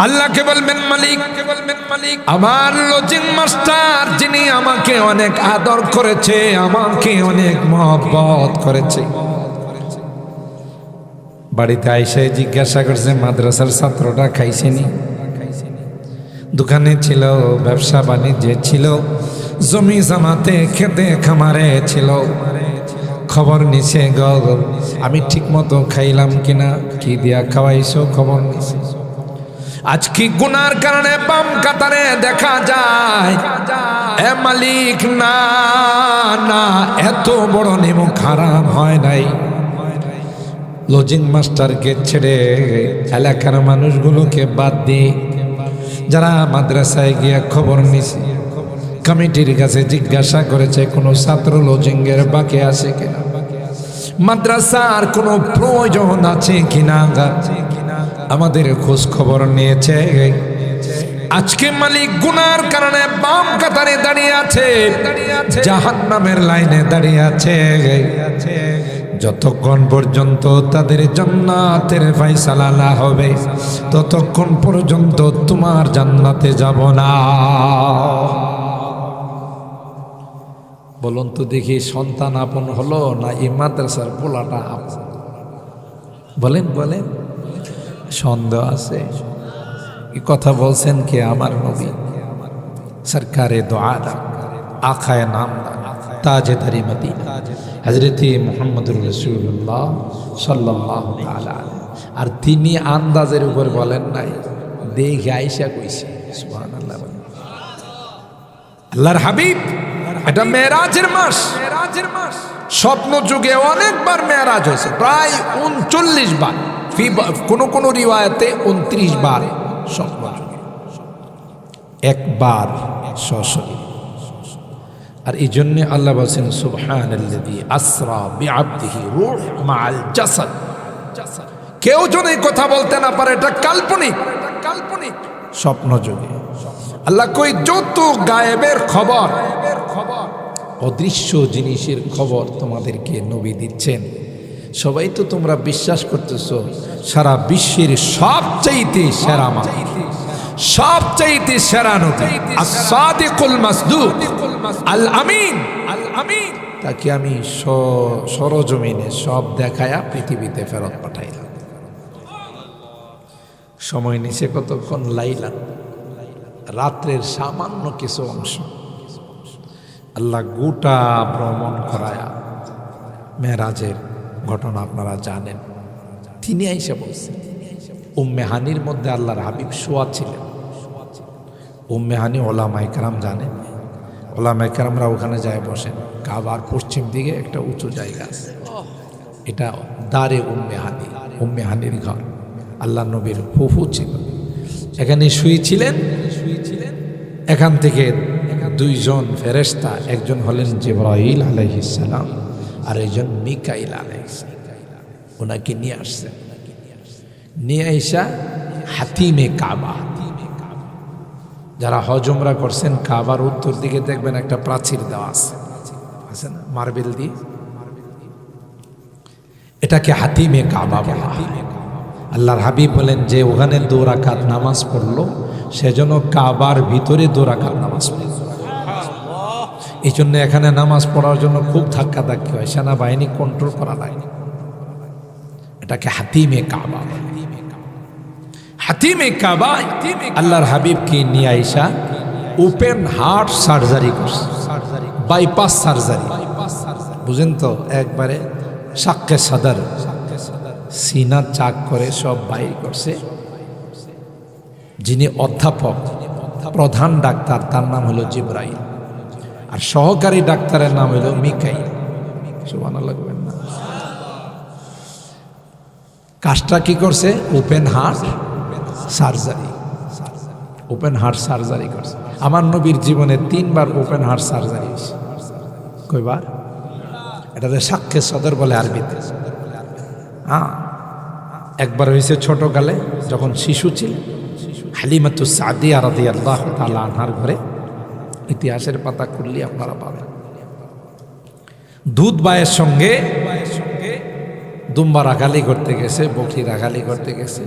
আল্লাহকে বলবেন মালিক, আমার লজিং মাস্টার যিনি আমাকে অনেক আদর করেছে, আমাকে অনেক মহব্বত করেছে, বাড়িতে আইসে জিজ্ঞাসা করছে মাদ্রাসার ছাত্রটা খাইছেনি? দোকানে ছিল, ব্যবসা বাণিজ্যে ছিল, জমি জামাতে খেতে খামারে ছিল, খবর নিছে গো আমি ঠিক মতো খাইলাম কিনা, কি দিয়া খাওয়াইছো খবর নিছে। আজকে গুনার কারণে বাম কাতারে দেখা যায় এ মালিক না না, এত বড় নেমো খারাপ হয় নাই। লজিং মাস্টারকে ছেড়ে এলাকার মানুষগুলোকে বাদ দিয়ে যারা মাদ্রাসায় গিয়ে খবর নিছে, কমিটির কাছে জিজ্ঞাসা করেছে কোনো ছাত্র লজিংয়ের বাকি আছে কিনা, মাদ্রাসার কোনো প্রয়োজন আছে কিনা, আমাদের খোঁজ খবর নিয়েছে। আজকে মালিক গুনার কারণে বাম কাতারে দাঁড়িয়ে আছে, জাহান্নামের লাইনে দাঁড়িয়ে আছে। যতক্ষণ পর্যন্ত তাদের জান্নাতের ফয়সালা না হবে ততক্ষণ পর্যন্ত তোমার জান্নাতে যাব না। বলুন তো দেখি, সন্তান আপন হলো না এই মাদ্রাসার পোলাটা আপন? বলেন বলেন, সন্দেহ আছে? এই কথা বলছেন কে? আমার নবী সরকারে দো আলম, আখায়ে নামদার, তাজেদারি মদিনা হযরত মুহাম্মদুর রাসূলুল্লাহ সাল্লাল্লাহু তাআলা। আর তিনি আন্দাজের উপর বলেন নাই, দেখে আয়েশা কইছে। সুবহানাল্লাহ। আল্লাহর হাবিব, এটা মেরাজের মাস। স্বপ্ন যুগে অনেকবার মেরাজ হয়েছে, প্রায় 39 বার, কোন কোন রিওয়ায়াতে 29 বার স্বপ্ন যুগে, একবার সশরীরে। আর এই জন্য আল্লাহ বলছেন সুবহানাল্লাযী আসরা বিআবদিহি রূহ মাআল জাসাদ। কেউ যদি কথা বলতে না পারে এটা কাল্পনিক, স্বপ্ন যুগে। আল্লাহ কই যত গায়েবের খবর, অদৃশ্য জিনিসের খবর তোমাদেরকে নবী দিচ্ছেন, সবাই তো তোমরা বিশ্বাস করতেছ সারা বিশ্বের সবচাইতে সেরা মানুষ, সবচাইতে সেরা নবী, আস-সাদিকুল মাসদুক, আল আমিন, তাকে আমি সরজমিনে সব দেখায়া পৃথিবীতে ফেরত পাঠাইলাম। সময় নিছে কতক্ষণ? লাইলা, রাত্রের সামান্য কিছু অংশ আল্লাহ গোটা ভ্রমণ করায়া মেরাজের ঘটনা আপনারা জানেন। তিনি আইসা বলছেন, উম্মে হানির মধ্যে আল্লাহর হাবিব শোয়া ছিলেন। উম্মে হানি ওলামায়ে কেরাম জানেন, ওলামায়ে কেরামরা ওখানে যায় বসেন। কাবার পশ্চিম দিকে একটা উঁচু জায়গা আছে, এটা দারে উম্মে হানি, উম্মে হানির ঘর। আল্লাহ নবীর ফুফু ছিল, এখানে শুয়েছিলেন। এখান থেকে দুইজন ফেরেশতা, একজন হলেন জিবরাইল আলাইহিস সালাম আর একজন মিকাইল আলাইহিস সালাম, ওনাকে নিয়ে আসছেন। নিয়ে আইসা হাতিমে কাবা, যারা হজ উমরা করছেন কাবার উত্তর দিকে দেখবেন একটা প্রাচীর দেওয়া আছে না, মার্বেল দিয়ে, এটাকে হাতিমে কাবা বলা হয়। আল্লাহর হাবিব বলেন যে ওখানে 2 রাকাত নামাজ পড়লো সেজন্য কাবার ভিতরে 2 রাকাত নামাজ পড়ল। এই জন্য এখানে নামাজ পড়ার জন্য খুব ধাক্কাধাক্কি হয়, সেনাবাহিনী কন্ট্রোল করা লাগে। এটাকে হাতিমে কাবা। হাতিমে কাবা আল্লাহর হাবিবকে নিয়ে আইসা ওপেন হার্ট সার্জারি করছে, বাইপাস সার্জারি, বুঝেন তো? একবারে শাক্কে সাদর, সিনা চাক করে সব বাইর করছে। যিনি অধ্যাপক, প্রধান ডাক্তার, তার নাম হলো জিবরাইল, আর সহকারী ডাক্তারের নাম হলো মিকাইল। সুবহানাল্লাহ বলবেন না? কাজটা কি করছে? Open heart surgery, open heart surgery করছে। আমার নবীর জীবনে 3 বার ওপেন হার্ট সার্জারি হয়েছে। কয়বার? এটাতে শাক্কে সদর বলে আরবিতে। হ্যাঁ, একবার হয়েছে ছোটকালে যখন শিশু ছিল, হালিমাতুস সাদিয়া রাদিয়াল্লাহু তাআলা আনহার ঘরে। ইতিহাসের পাতা খুললে আপনারা পাবেন। দুধ বায়ের সঙ্গে দুম্বা রাখালি করতে গেছে, বকরি রাখালি করতে গেছে।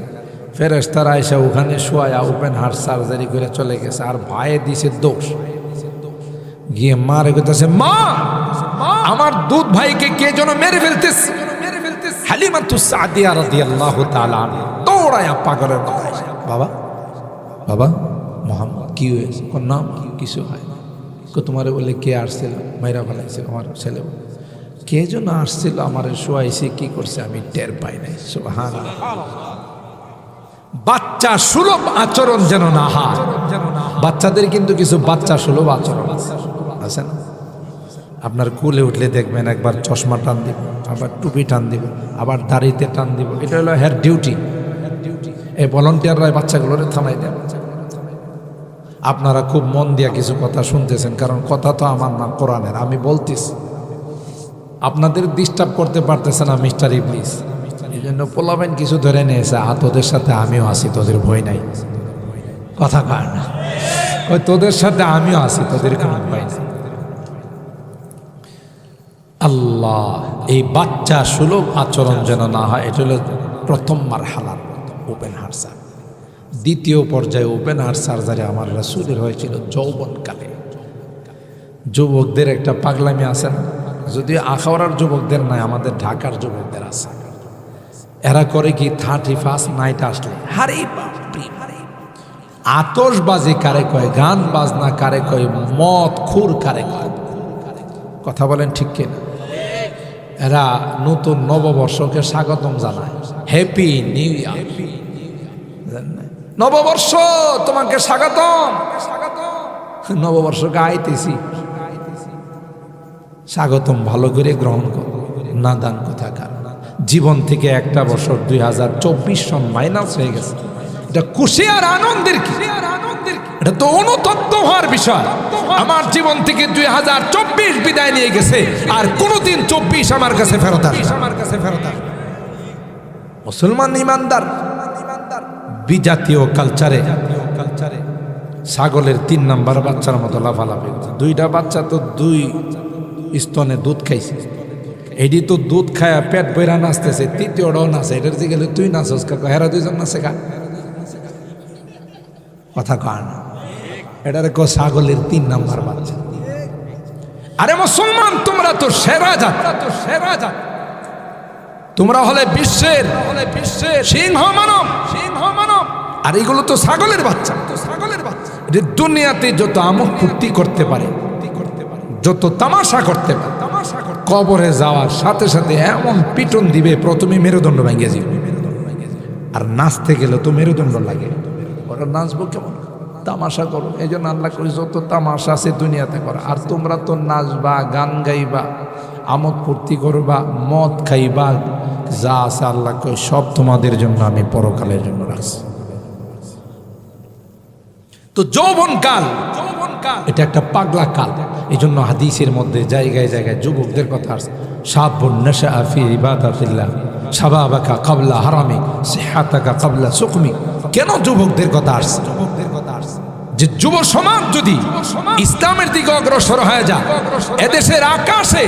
ফেরেশতারা এসে ওখানে শোয়া ওপেন হার্ট সার্জারি করে চলে গেছে। আর ভাইয়ে দিছে দোষ, গিয়ে মারে কইতাছে, মা আমার দুধ ভাইকে কে যেন মেরে ফেলতেছে। হালিমাতুস সাদিয়া রাদিয়াল্লাহু তাআলা দৌড়ায়া পাগলের বাসায়, বাবা বাবা মোহাম্মদ কি হয়েছে? কোন নাম কিছু হয় না। তোমারে বলে কে আসছিল? মাইরা ফেলাইছে আমার ছেলে। কে যেন আসছিল আমার শোয়াইছে, কি করছে আমি টের পাই নাই। সুবহানাল্লাহ। বাচ্চা সুলভ আচরণ যেন না হয়। বাচ্চাদের কিন্তু কিছু বাচ্চা সুলভ আচরণ আছে না? আপনার কুলে উঠলে দেখবেন একবার চশমা টান দিব, আবার টুপি টান দিব, আবার দাড়িতে টান দিব। এটা হলো হেয়ার ডিউটি। এই ভলান্টিয়াররা বাচ্চাগুলোরে থামাই দেন। আপনারা খুব মন দিয়া কিছু কথা শুনতেছেন, কারণ কথা তো আমার না, কোরআনের। আমি বলতেছি, আপনাদের ডিস্টার্ব করতে পারতেছে না মিস্টার ইবলিস। এই জন্য পোলাবেন কিছু ধরে নিয়েছে, তোদের সাথে আমিও আছি, তোদের ভয় নাই। কথা কয় না, ওই তোদের সাথে আমিও আছি, তোদের কোনো ভয় নাই। আল্লাহ, এই বাচ্চা সুলভ আচরণ যেন না হয়। এটা হলো প্রথম মারহালা, ওপেন হার্ট সার্জারি। দ্বিতীয় পর্যায়ে ওপেন হার্ট সার্জারি আমার রাসূলের হয়েছিল যৌবনকালে। যুবকদের একটা পাগলামি আছে না, যদিও আখাউড়ার যুবকদের নাই, আমাদের ঢাকার যুবকদের আছে। এরা করে কি 31st নাইট আসলে হারে বাপরে, আতশবাজি কারে কয়, গান বাজনা কারে কয়, মদ খুর কারে কয়। কথা বলেন ঠিক কিনা? এরা নতুন নববর্ষকে স্বাগতম জানায়, হ্যাপি নিউ ইয়ার। নববর্ষ তোমাকে স্বাগতম। নববর্ষকে আইতেছি, স্বাগতম ভালো করে গ্রহণ করো। না দান কোথাকার, জীবন থেকে একটা বছর 2024 সন মাইনাস হয়ে গেছে। এটা খুশি আর আনন্দের কি? এটা তো অনুতপ্ত হওয়ার বিষয়। আমার জীবন থেকে 2024 বিদায় নিয়ে গেছে, আর কোনদিন 24 আমার কাছে ফেরত আসবে। মুসলমান ইমানদার বিজাতীয় কালচারে ছাগলের 3 নাম্বার বাচ্চার মতো লাফালাফি। 2টা বাচ্চা তো 2 স্তনে দুধ খাইছে, এটি তো দুধ খায়া পেট বইরা নাচতেছে, তৃতীয়টাও নাচে। এটার দিকে গেলে তুই নাচস কাকা, হেরা 2জন নাচে কা? কথা কয় না, এটার কো ছাগলের 3 নাম্বার বাচ্চা। আরে মুসলমান, তোমরা তো সেরা জাত, তোমরা হলে বিশ্বের সিংহ মানব। আর এগুলো তো ছাগলের বাচ্চা। এটা দুনিয়াতে যত আমোদ ফুর্তি করতে পারে, যত তামাশা করতে পারে, কবরে যাওয়ার সাথে সাথে এমন পিটন দিবে, প্রথমে মেরুদণ্ড ভেঙে যাবে। আর নাচতে গেলে তো মেরুদণ্ড লাগে। ওরা নাচবো কেমন? তামাশা করো। এই জন্য আল্লাহ করি যত তামাশা আছে দুনিয়াতে করা। আর তোমরা তো নাচবা, গান গাইবা, আমোদ ফুর্তি করবা, মদ খাইবা, যা আছে আল্লাহ কই সব তোমাদের জন্য আমি পরকালের জন্য রাখছি। তো যৌবনকাল এটা একটা পাগলা কাল। এই জন্য হাদিসের মধ্যে জায়গায় জায়গায় যুবকদের কথা আছে। শাবুন নাশা ফি ইবাদাতিল্লাহ শাবাবাকা ক্বাবলা হারামি সিহাতাকা ক্বাবলা সুকমি। কেন যুবকদের কথা আসছে? যে যুব সমাজ যদি ইসলামের দিকে অগ্রসর হয়ে যায়, এদেশের আকাশে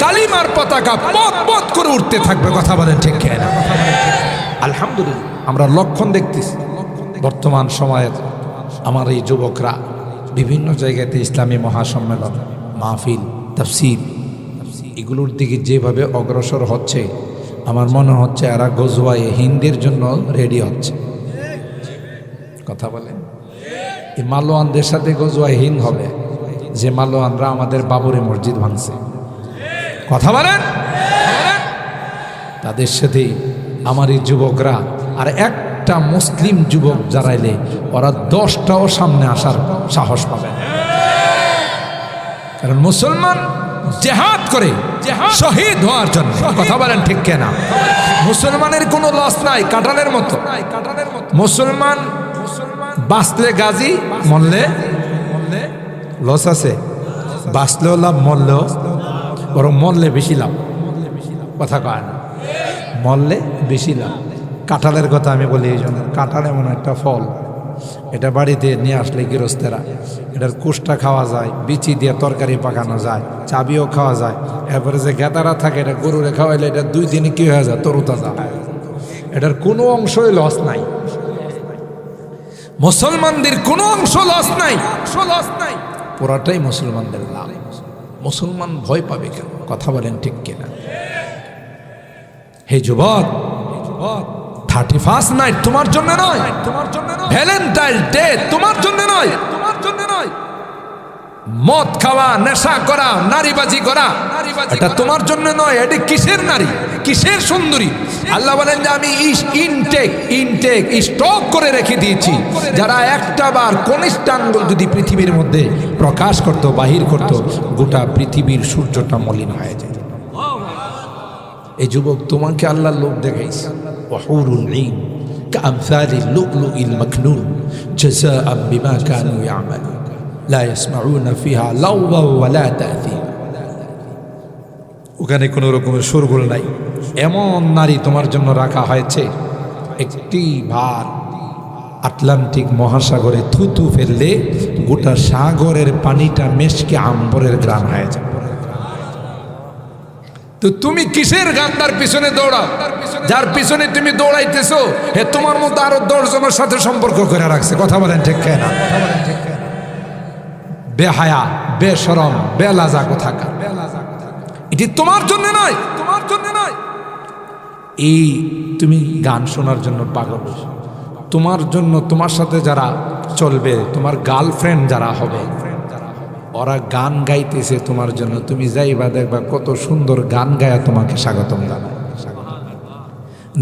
কালিমার পতাকা পথ পথ করে উঠতে থাকবে। কথা বলেন ঠিক কিনা? আলহামদুলিল্লাহ, আমরা লক্ষণ দেখতেছি বর্তমান সময়ে। আমার এই যুবকরা বিভিন্ন জায়গাতে ইসলামী মহাসম্মেলন, মাহফিল, তাফসীর, এগুলোর দিকে যেভাবে অগ্রসর হচ্ছে, আমার মনে হচ্ছে এরা গজওয়ায়ে হিন্দের জন্য রেডি হচ্ছে। কথা বলেন, এই মালোয়ানদের সাথে গজওয়ায়ে হিন্দ হবে, যে মালোয়ানরা আমাদের বাবরি মসজিদ ভাঙছে। কথা বলেন, তাদের সাথে আমার এই যুবকরা। আর একটা মুসলিম যুবক যারাইলে ওরা 10টাও সামনে আসার সাহস পাবে, কারণ মুসলমান জিহাদ করে শহীদ হওয়ার জন্য। কথা বলেন ঠিক কিনা? মুসলমানের কোনো লস নাই, কাঁঠালের মতো। মুসলমান বাঁচলে গাজী, মরলে লস আছে। বাঁচলেও লাভ, মরলেও, বরং মরলে বেশি লাভ। কথা কয় না, মরলে বেশি লাভ। কাঁঠালের কথা আমি বলি এই জন্য, কাঁঠাল এমন একটা ফল, এটা বাড়িতে নিয়ে আসলে গৃহস্থেরা এটার কুশটা খাওয়া যায়, বিচি দিয়ে তরকারি পাকানো যায়, চাবিও খাওয়া যায়। এরপরে যে গেতারা থাকে এটা গরুরে খাওয়াইলে এটা 2 দিনে কি হয়ে যায়, তরুতাজা। এটার কোনো অংশই লস নাই। মুসলমানদের কোনো অংশ লস নাই, পুরাটাই মুসলমানদের লাভ। মুসলমান ভয় পাবে কেন? কথা বলেন ঠিক কিনা? হে যুবক, 31st নাইট তোমার জন্য নয়, ভ্যালেন্টাইন ডে তোমার জন্য নয়। মদ খাওয়া, নেশা করা, নারীবাজি করা, এটা তোমার জন্য নয়। এটি কিসের নারী, কিসের সুন্দরী? আল্লাহ বলেন যে আমি ইনটেক স্টক করে রেখে দিয়েছি। যারা একটা বার কনিষ্ঠ আঙ্গুল যদি পৃথিবীর মধ্যে প্রকাশ করত, বাহির করত, গোটা পৃথিবীর সূর্যটা মলিন হয়ে যায়। এই যুবক, তোমাকে আল্লাহ লোক দেখাইছে, ওয়াহুরুল ঈন কামসালিল লুলুইল মাকনুন জাযাআম বিমা কানু ইয়ামালুন লা ইয়াসমাউনা ফিহা লাওয়া ওয়ালা তা'থীম। ওখানে কোনো রকমের শোরগোল নাই। এমন নারী তোমার জন্য রাখা হয়েছে, একটি ভার আটলান্টিক মহাসাগরে থুতু ফেললে গোটা সাগরের পানিটা মেশকে আম্বরের গ্রাম হয়ে যাবে। তো তুমি কিসের গান্দার পিছনে দৌড়াও? যার পিছনে তুমি দৌড়াইতেছো, হে তোমার মতো আরো 10 জনের সাথে সম্পর্ক করে রাখছে। কথা বলেন ঠিক কিনা? বেহায়া, বেশরম, বেলাজা কোথাকার। এটি তোমার জন্য নয়, তোমার জন্য নয়। এই তুমি গান শোনার জন্য পাগল, তোমার জন্য, তোমার সাথে যারা চলবে, তোমার গার্লফ্রেন্ড যারা হবে, ওরা গান গাইতেছে তোমার জন্য। তুমি যাইবা, দেখবা কত সুন্দর গান গায়া তোমাকে স্বাগতম জানায়।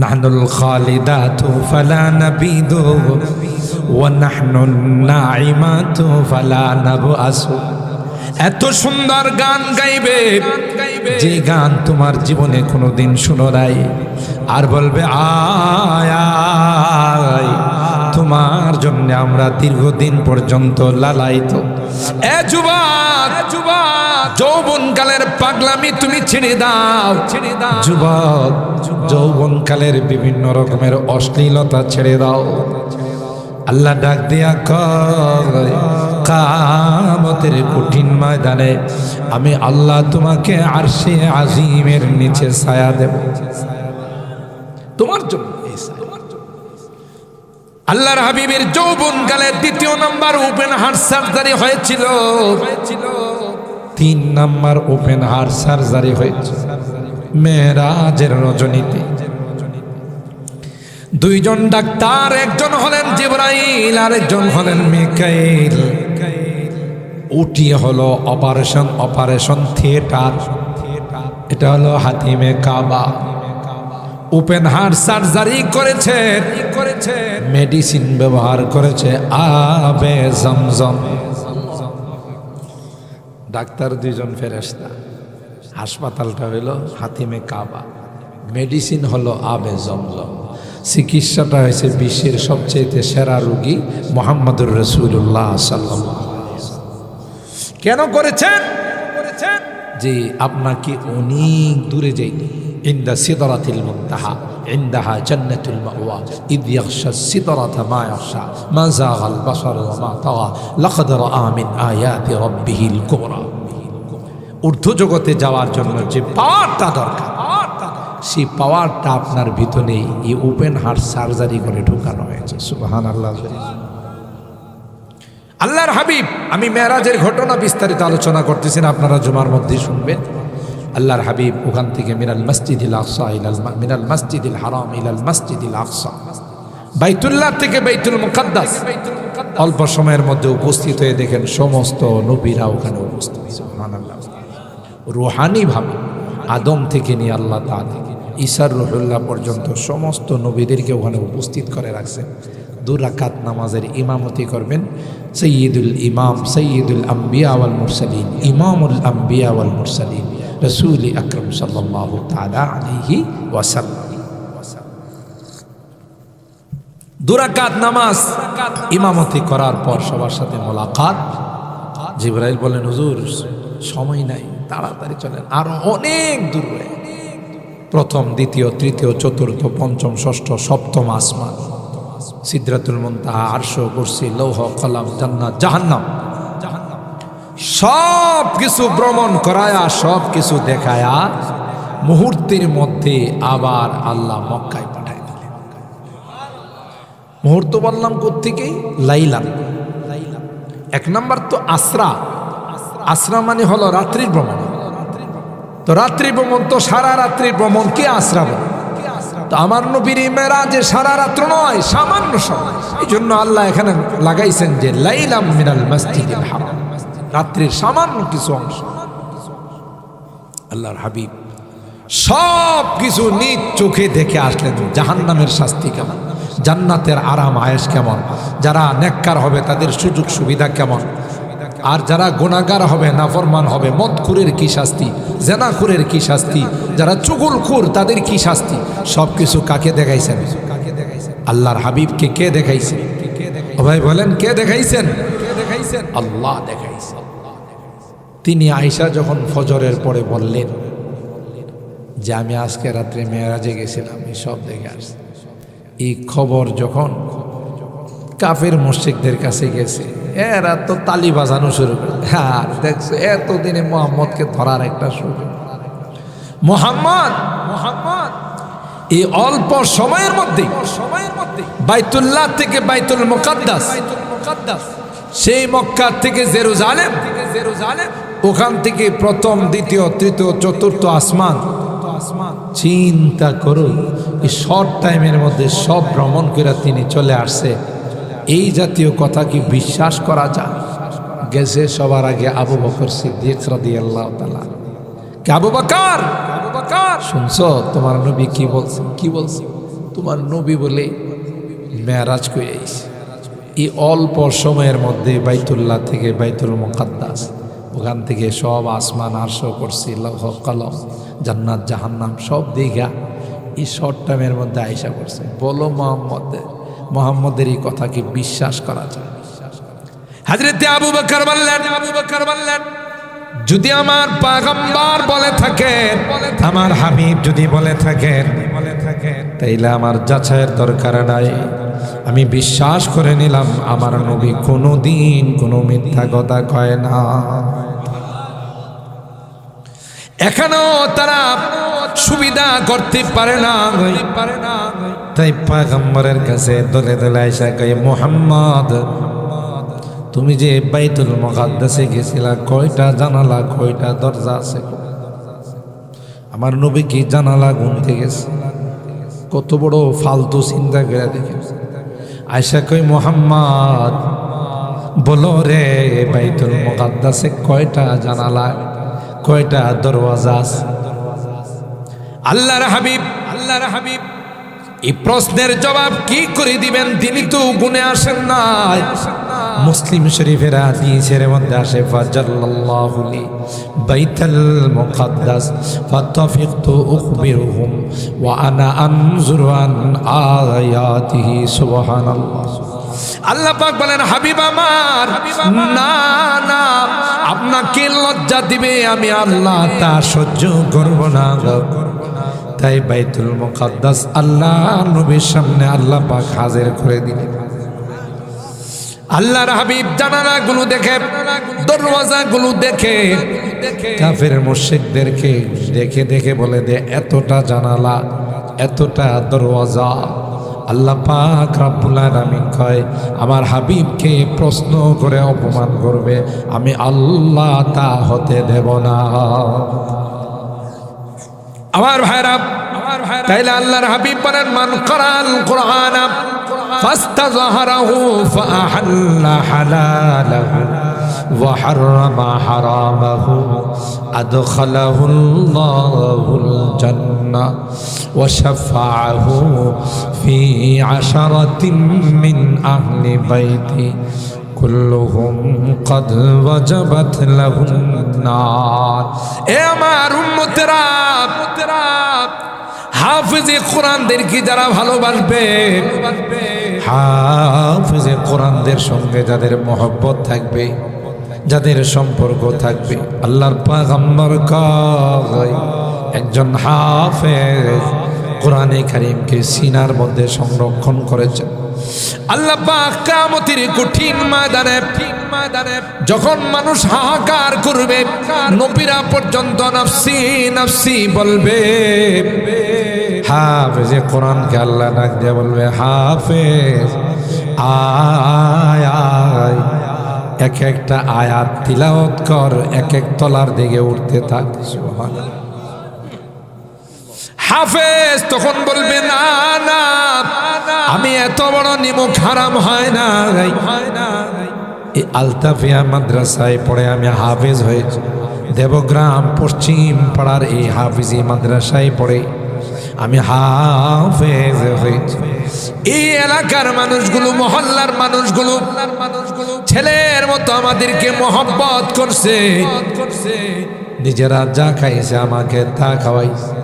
নাহনুল খালিদাতু ফালা নাবিদু ওয়া নাহনুন নাইমাতু ফালা নাবআসু। এত সুন্দর গান গাইবে, যে গান তোমার জীবনে কোনোদিন শুনো নাই। আর বলবে আয় আয়, তোমার জন্য আমরা দীর্ঘদিন পর্যন্ত লালায়িত। এ যুবক, যৌবনকালের পাগলামি তুমি ছেড়ে দাও। যুবক, যৌবনকালের বিভিন্ন রকমের অশ্লীলতা ছেড়ে দাও। আল্লাহ ডাক দিয়া কয়, কিয়ামতের কঠিন ময়দানে আমি আল্লাহ তোমাকে আরশে আজিমের নিচে ছায়া দেব তোমার জন্য। আল্লাহর হাবিবের যৌবনকালে 2 নাম্বার ওপেন হার্ট সার্জারি হয়েছিল, 3 নাম্বার ওপেন হার্ট সার্জারি হয়েছিল মেরাজের রজনীতে। 2 জন ডাক্তার, একজন হলেন জিবরাইল আর একজন হলেন মিকাইল। ওটি হলো অপারেশন থিয়েটার, এটা হলো হাতিমে কাবা। ওপেন হার্ট সার্জারি করেছে, মেডিসিন ব্যবহার করেছে আবে জমজম। ডাক্তার 2 জন ফেরেশতা, হাসপাতালটা হলো হাতিমে কাবা, মেডিসিন হলো আবে জমজম। চিকিৎসাটা হয়েছে বিশ্বের সবচেয়ে সেরা রোগী মুহাম্মদুর রাসূলুল্লাহ সাল্লাল্লাহু আলাইহি ওয়াসাল্লাম। কেন করেছেন? যে আপনাকে অনেক দূরে যাইতে, ইনদা সিদরাতিল মুনতাহা ইনদাহা জান্নাতুল মাওয়া ইদ ইয়াগশা সিদরাতা মা ইয়াগশা মা যাগাল বাসার ওয়া মা তাগা লাকাদ রাআ মিন আয়াতি রাব্বিহিল কুবরা। ঊর্ধ্ব জগতে যাওয়ার জন্য যে পাওয়ারটা দরকার, সেই পাওয়ারটা আপনার ভিতরে এই ওপেন হার্ট সার্জারি করে ঢোকানো হয়েছে। সুবহানাল্লাহ। আল্লাহর হাবিব, আমি মেরাজের ঘটনা বিস্তারিত আলোচনা করতেছি না, আপনারা জুমার মধ্যে শুনবেন। আল্লাহর হাবিব ওখান থেকে মিনাল মসজিদিল আকসা মিনাল মসজিদিল হারাম ইলাল মসজিদিল আকসা, বাইতুল্লাহ থেকে বাইতুল মুকাদ্দাস অল্প সময়ের মধ্যে উপস্থিত হয়ে দেখেন সমস্ত নবীরা ওখানে উপস্থিত। সুবহানাল্লাহ। রুহানি ভাবে আদম থেকে নিয়ে আল্লাহ তাআলা ঈসা রুহুল্লাহ পর্যন্ত সমস্ত নবীদেরকে ওখানে উপস্থিত করে রাখছেন। 2 রাকাত নামাজের ইমামতি করবেন সৈয়দুল ইমাম সৈয়দুল আম্বিয়া ওয়াল মুরসালিন, ইমামুল আম্বিয়া ওয়াল মুরসালিন রাসূল আকরাম সাল্লাল্লাহু তাআলা আলাইহি ওয়াসাল্লাম। 2 রাকাত নামাজ ইমামতি করার পর সবার সাথে মোলাকাত। জিবরাইল বলেন, হুজুর সময় নাই, তাড়াতাড়ি চলেন, আরো অনেক দূর। 1ম, 2য়, 3য়, 4র্থ, 5ম, 6ষ্ঠ, 7ম আসমান, সিদরাতুল মুনতাহা, আরশ, কুরসি, লৌহ, কলম, জান্নাত, জাহান্নাম, সব কিছু ভ্রমণ করায়া, সব কিছু দেখায়া মুহূর্তের মধ্যে আবার আল্লাহ মক্কায় পাঠায় দিলেন। মুহূর্ত বললাম কোত্থেকে? লাইলাম। এক নাম্বার তো আসরা। আসরা মানে হলো রাত্রির ভ্রমণ। তো রাত্রি ভ্রমণ তো সারা রাত্রির ভ্রমণ কে আসরা বলে? তো আমার নবীর মেরাজে সারা রাত্র নয়, সামান্য সময়। এই জন্য আল্লাহ এখানে লাগাইছেন যে লাইলাম মিনাল মসজিদিল হারাম, রাত্রির সামান্য কিছু অংশ। আল্লাহর হাবিব সব কিছু নিজ চোখে দেখে আসলেন। জাহান্নামের শাস্তি কেমন, জান্নাতের আরাম আয়েশ কেমন, যারা নেককার হবে তাদের সুযোগ সুবিধা কেমন, আর যারা গুনাহগার হবে, নাফরমান হবে, মদখুরের কি শাস্তি, জেনাখুরের কি শাস্তি, যারা চুগলখোর তাদের কি শাস্তি, সব কিছু কাকে দেখাইছেন? আল্লাহর হাবিবকে কে দেখাইছেন? ভাই বলেন কে দেখাইছেন? আল্লাহ দেখাইছেন। তিনি আয়েশা যখন ফজরের পরে বললেন যে আমি আজকে রাত্রে মেরাজে গেছিলাম, এই সব দেখে আসছি, এই খবর যখন কাফের মুশরিকদের কাছে গেছে, এরা তো তালি বাজানো শুরু করে। আর দেখছো এতদিনে মোহাম্মদকে ধরার একটা সুযোগ। মোহাম্মদ এই অল্প সময়ের মধ্যে বাইতুল্লাহ থেকে বাইতুল মুকাদ্দাস, সেই মক্কা থেকে জেরুজালেম, ওখান থেকে প্রথম, দ্বিতীয়, তৃতীয়, চতুর্থ আসমান। চিন্তা করো, এই শর্ট টাইমের মধ্যে সব ভ্রমণ করে তিনি চলে আসছে। এই জাতীয় কথা কি বিশ্বাস করা যায়? গেছে সবার আগে আবু বকর সিদ্দিক রাদিয়াল্লাহু তাআলা। কে আবু বকর? শুনছো তোমার নবী কি বলছে? কি বলছে? তোমার নবী বলে মেরাজ করে আইছে এই অল্প সময়ের মধ্যে বাইতুল্লাহ থেকে বাইতুল মুকাদ্দাস, ওখান থেকে সব আসমান, আরশ, কুরসি, লৌহ কলম, জান্নাত জাহান্নাম সব দিঘা এই শর্ট টাইমের মধ্যে আয়েশা করছে। বলো মোহাম্মদের এই কথা কি বিশ্বাস করা যায়? হযরতে আবু বকর বললেন, যদি আমার পয়গম্বর বলে থাকেন, আমার হাবিব যদি বলে থাকেন, তাইলে আমার যাচাইয়ের দরকার নাই। আমি বিশ্বাস করে নিলাম আমার নবী কোনোদিন কোনো মিথ্যা কথা কয় না। এখনো তারা সুবিধা করতে পারে না, তাই পয়গম্বরের কাছে দলে দলে আয়েশা কয়, মুহাম্মদ তুমি যে বাইতুল মুকাদ্দাসে গেছিলা, কয়টা জানালা, কয়টা দরজা আছে? আমার নবী কি জানালা গুনতে গেছে? কত বড় ফালতু চিন্তা করে দেখে। আয়েশা কই, মুহাম্মদ বলো রে, বাইতুল মুকাদ্দাসে কয়টা জানালা, কয়টা দরওয়াজা আছে? আল্লাহর হাবিব এই প্রশ্নের জবাব কি করে দিবেন? তিনি তো গুনে আসেন নাই। মুসলিম শরীফের হাদিসের মধ্যে আসে, ফাজাল্লাল্লাহু লি বাইতুল মুকাদ্দাস ফাতাফিকতু উখবিরুহুম ওয়া আনা আনজুরু আন আয়াতিহি। সুবহানাল্লাহ। আল্লাহ পাক বলেন, হাবিব আমার, না না, আপনাকে লজ্জা দিবে, আমি আল্লাহ তা সহ্য করব না। তাই বাইতুল মুকাদ্দাস আল্লাহ নবীর সামনে আল্লাহ পাক হাজির করে দিলেন। আল্লাহর হাবিব জানালাগুলো দেখে, দরওয়াজাগুলো দেখে, কাফের মুশরিকদেরকে দেখে দেখে বলে দে, এতটা জানালা, এতটা দরওয়াজা। আল্লাহ পাক রব্বুল আলামিন কয়, আমার হাবিবকে প্রশ্ন করে অপমান করবে, আমি আল্লাহ তা হতে দেব না। আমার ভাইরা, তাইলে আল্লাহর হাবিব বলেন, মান করাল কুরআন ফাস্তাযহারাহু ফাআহাল্লা হালালাহু ওয়া হাররামা হারামাহু আদখালাহুল্লাহুল জান্নাহ ওয়া শাফাআহু ফি আশারাতিন মিন আহলি বাইতি কুল্লুহুম কদ ওয়াজাবাত লাহুন নার। এ আমার উম্মতেরা, হাফেজে কোরআনদেরকে যারা ভালোবাসবে, হাফেজে কোরআনদের সঙ্গে যাদের মহব্বত থাকবে, যাদের সম্পর্ক থাকবে, আল্লাহর পয়গম্বর কয়, একজন হাফেজ কোরআনে কারীমকে সিনার মধ্যে সংরক্ষণ করেছেন। আল্লাহ পাক কিয়ামতের কঠিন ময়দানে যখন মানুষ হাহাকার করবে, নবীরা পর্যন্ত নফসি নফসি বলবে, হাফেজে কোরআনকে আল্লাহ ডাক দিয়ে বলবে, হাফেজ আয় আয়, এক একটা আয়াত তিলাওয়াত কর, এক এক তলার দিকে উঠতে থাক। সুবহানাল্লাহ। হাফেজ তখন বলবে না না, আমি এত বড় নিমুখ হারাম হয় না, এই আলতাফিয়া মাদ্রাসায় পড়ে আমি হাফেজ হয়েছি। দেবগ্রাম পশ্চিম পাড়ার এই হাফিজি মাদ্রাসায় পড়ে আমি হাফেজ হয়েছি। এই এলাকার মানুষগুলো, মহল্লার মানুষগুলো ছেলের মতো আমাদেরকে মহব্বত করছে, নিজেরা যা খাইছে আমাকে তা খাওয়াইছে।